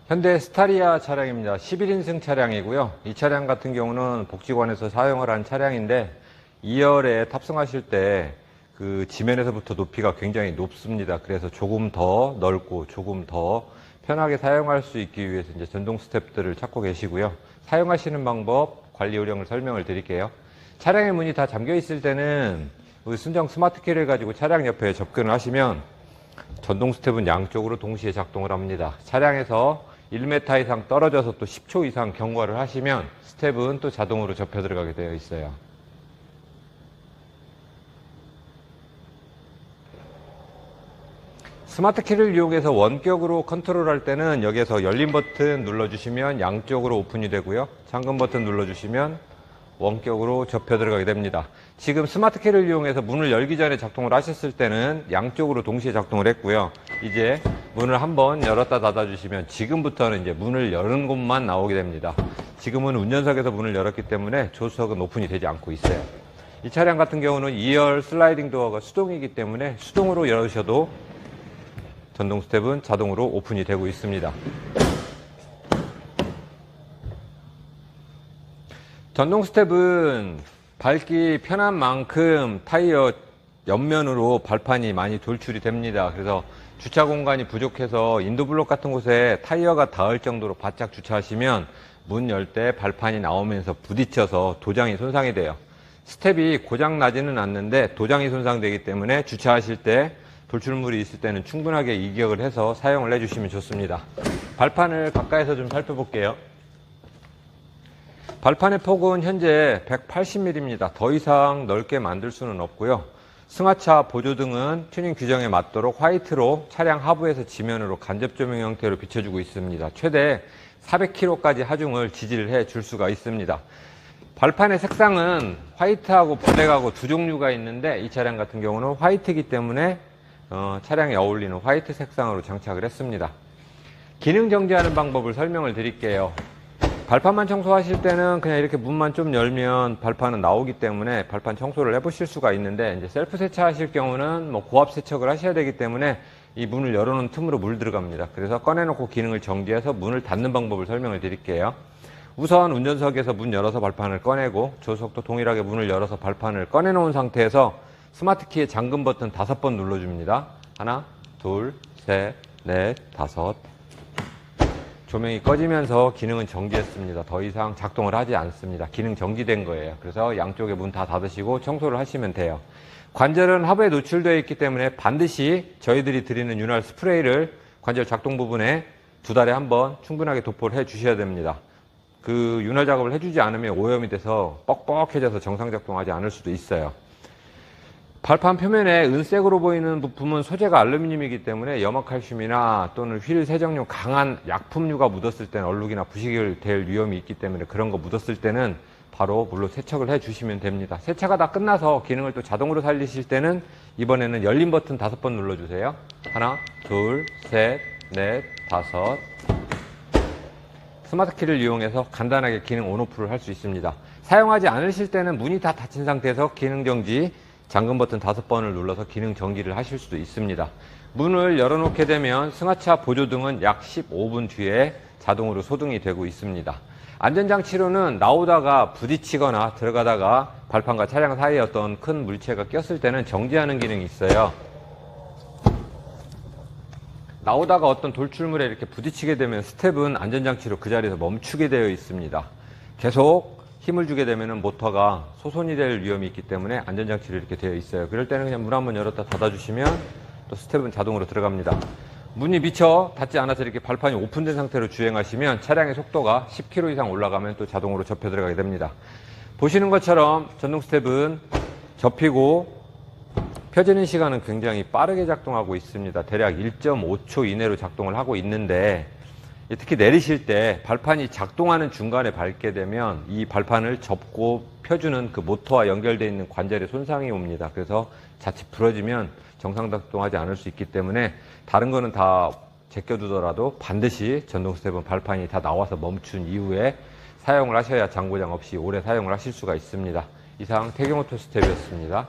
현대 스타리아 차량입니다. 11인승 차량이고요. 이 차량 같은 경우는 복지관에서 사용을 한 차량인데 2열에 탑승하실 때 그 지면에서부터 높이가 굉장히 높습니다. 그래서 조금 더 넓고 조금 더 편하게 사용할 수 있기 위해서 이제 전동 스텝들을 찾고 계시고요. 사용하시는 방법, 관리 요령을 설명을 드릴게요. 차량의 문이 다 잠겨 있을 때는 순정 스마트 키를 가지고 차량 옆에 접근을 하시면 전동 스텝은 양쪽으로 동시에 작동을 합니다. 차량에서 1m 이상 떨어져서 또 10초 이상 경과를 하시면 스텝은 또 자동으로 접혀 들어가게 되어 있어요. 스마트 키를 이용해서 원격으로 컨트롤할 때는 여기에서 열린 버튼 눌러주시면 양쪽으로 오픈이 되고요. 잠금 버튼 눌러주시면 원격으로 접혀 들어가게 됩니다. 지금 스마트 키를 이용해서 문을 열기 전에 작동을 하셨을 때는 양쪽으로 동시에 작동을 했고요. 이제 문을 한번 열었다 닫아주시면 지금부터는 이제 문을 여는 곳만 나오게 됩니다. 지금은 운전석에서 문을 열었기 때문에 조수석은 오픈이 되지 않고 있어요. 이 차량 같은 경우는 2열 슬라이딩 도어가 수동이기 때문에 수동으로 열으셔도 전동 스텝은 자동으로 오픈이 되고 있습니다. 전동 스텝은 밟기 편한 만큼 타이어 옆면으로 발판이 많이 돌출이 됩니다. 그래서 주차 공간이 부족해서 인도블록 같은 곳에 타이어가 닿을 정도로 바짝 주차하시면 문 열 때 발판이 나오면서 부딪혀서 도장이 손상이 돼요. 스텝이 고장 나지는 않는데 도장이 손상되기 때문에 주차하실 때 돌출물이 있을 때는 충분하게 이격을 해서 사용을 해주시면 좋습니다. 발판을 가까이서 좀 살펴볼게요. 발판의 폭은 현재 180mm입니다. 더 이상 넓게 만들 수는 없고요. 승하차 보조등은 튜닝 규정에 맞도록 화이트로 차량 하부에서 지면으로 간접 조명 형태로 비춰주고 있습니다. 최대 400km까지 하중을 지지를 해줄 수가 있습니다. 발판의 색상은 화이트하고 블랙하고 두 종류가 있는데 이 차량 같은 경우는 화이트이기 때문에 차량에 어울리는 화이트 색상으로 장착을 했습니다. 기능 정지하는 방법을 설명을 드릴게요. 발판만 청소하실 때는 그냥 이렇게 문만 좀 열면 발판은 나오기 때문에 발판 청소를 해보실 수가 있는데 이제 셀프 세차하실 경우는 고압 세척을 하셔야 되기 때문에 이 문을 열어놓은 틈으로 물 들어갑니다. 그래서 꺼내놓고 기능을 정지해서 문을 닫는 방법을 설명을 드릴게요. 우선 운전석에서 문 열어서 발판을 꺼내고 조수석도 동일하게 문을 열어서 발판을 꺼내놓은 상태에서 스마트 키의 잠금 버튼 5번 눌러줍니다. 하나, 둘, 셋, 넷, 다섯. 조명이 꺼지면서 기능은 정지했습니다. 더 이상 작동을 하지 않습니다. 기능 정지된 거예요. 그래서 양쪽에 문 다 닫으시고 청소를 하시면 돼요. 관절은 하부에 노출되어 있기 때문에 반드시 저희들이 드리는 윤활 스프레이를 관절 작동 부분에 2달에 한 번 충분하게 도포를 해 주셔야 됩니다. 그 윤활 작업을 해주지 않으면 오염이 돼서 뻑뻑해져서 정상 작동하지 않을 수도 있어요. 발판 표면에 은색으로 보이는 부품은 소재가 알루미늄이기 때문에 염화칼슘이나 또는 휠 세정용 강한 약품류가 묻었을 때는 얼룩이나 부식이 될 위험이 있기 때문에 그런 거 묻었을 때는 바로 물로 세척을 해 주시면 됩니다. 세차가 다 끝나서 기능을 또 자동으로 살리실 때는 이번에는 열린 버튼 5번 눌러주세요. 하나, 둘, 셋, 넷, 다섯. 스마트 키를 이용해서 간단하게 기능 온오프를 할 수 있습니다. 사용하지 않으실 때는 문이 다 닫힌 상태에서 기능 정지 잠금 버튼 5번을 눌러서 기능 정지를 하실 수도 있습니다. 문을 열어놓게 되면 승하차 보조등은 약 15분 뒤에 자동으로 소등이 되고 있습니다. 안전장치로는 나오다가 부딪히거나 들어가다가 발판과 차량 사이에 어떤 큰 물체가 꼈을 때는 정지하는 기능이 있어요. 나오다가 어떤 돌출물에 이렇게 부딪히게 되면 스텝은 안전장치로 그 자리에서 멈추게 되어 있습니다. 계속 힘을 주게 되면 모터가 소손이 될 위험이 있기 때문에 안전장치로 이렇게 되어 있어요. 그럴 때는 그냥 문 한번 열었다 닫아주시면 또 스텝은 자동으로 들어갑니다. 문이 미처 닫지 않아서 이렇게 발판이 오픈된 상태로 주행하시면 차량의 속도가 10km 이상 올라가면 또 자동으로 접혀 들어가게 됩니다. 보시는 것처럼 전동 스텝은 접히고 펴지는 시간은 굉장히 빠르게 작동하고 있습니다. 대략 1.5초 이내로 작동을 하고 있는데 특히 내리실 때 발판이 작동하는 중간에 밟게 되면 이 발판을 접고 펴주는 그 모터와 연결되어 있는 관절에 손상이 옵니다. 그래서 자칫 부러지면 정상 작동하지 않을 수 있기 때문에 다른 거는 다 제껴두더라도 반드시 전동 스텝은 발판이 다 나와서 멈춘 이후에 사용을 하셔야 장고장 없이 오래 사용을 하실 수가 있습니다. 이상 태경오토 스텝이었습니다.